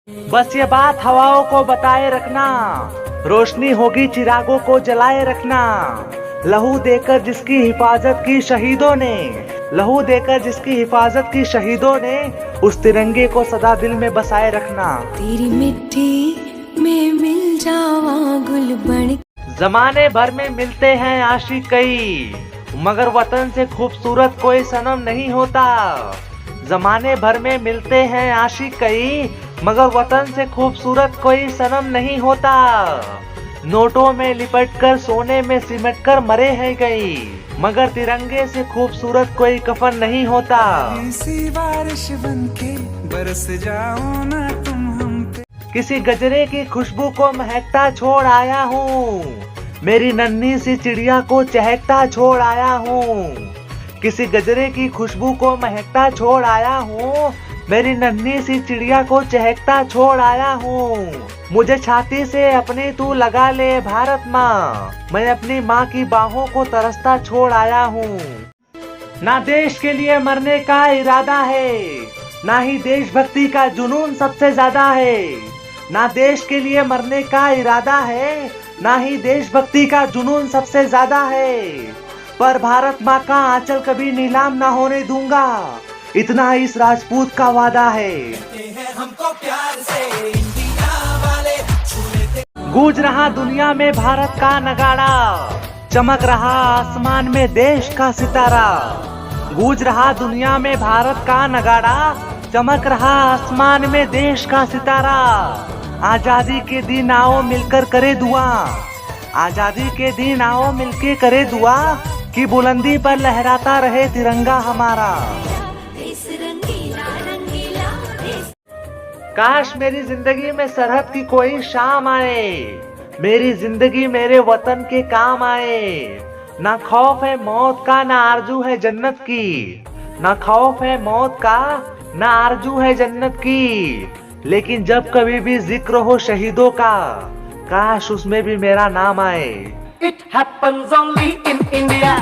बस ये बात हवाओं को बताए रखना, रोशनी होगी चिरागों को जलाए रखना। लहू देकर जिसकी हिफाजत की शहीदों ने, लहू देकर जिसकी हिफाजत की शहीदों ने, उस तिरंगे को सदा दिल में बसाए रखना। तेरी मिट्टी में मिल जावा गुल बन। जमाने भर में मिलते हैं आशिक कई, मगर वतन से खूबसूरत कोई सनम नहीं होता। जमाने भर में मिलते हैं आशिक कई, मगर वतन से खूबसूरत कोई सनम नहीं होता। नोटों में लिपटकर सोने में सिमटकर मरे हैं कई, मगर तिरंगे से खूबसूरत कोई कफन नहीं होता। इसी बारिश बनके बरस जाओ ना तुम हम पे। किसी गजरे की खुशबू को महकता छोड़ आया हूँ, मेरी नन्ही सी चिड़िया को चहकता छोड़ आया हूँ। किसी गजरे की खुशबू को महकता छोड़ आया हूँ, मेरी नन्ही सी चिड़िया को चहकता छोड़ आया हूँ। मुझे छाती से अपनी तू लगा ले भारत माँ, मैं अपनी माँ की बाहों को तरसता छोड़ आया हूँ। ना देश के लिए मरने का इरादा है, ना ही देशभक्ति का जुनून सबसे ज्यादा है। ना देश के लिए मरने का इरादा है, ना ही देशभक्ति का जुनून सबसे ज्यादा है। पर भारत माँ का आंचल कभी नीलाम ना होने दूंगा, इतना इस राजपूत का वादा है। गूंज रहा दुनिया में भारत का नगाड़ा, चमक रहा आसमान में देश का सितारा। गूंज रहा दुनिया में भारत का नगाड़ा, चमक रहा आसमान में देश का सितारा। आजादी के दिन आओ मिलकर करे दुआ, आजादी के दिन आओ मिलके करे दुआ, कि बुलंदी पर लहराता रहे तिरंगा हमारा। काश मेरी जिंदगी में सरहद की कोई शाम आए, मेरी जिंदगी मेरे वतन के काम आए। ना खौफ है मौत का, ना आरजू है जन्नत की, ना खौफ है मौत का, ना आरजू है जन्नत की। लेकिन जब कभी भी जिक्र हो शहीदों का, काश उसमें भी मेरा नाम आए। It happens only in India.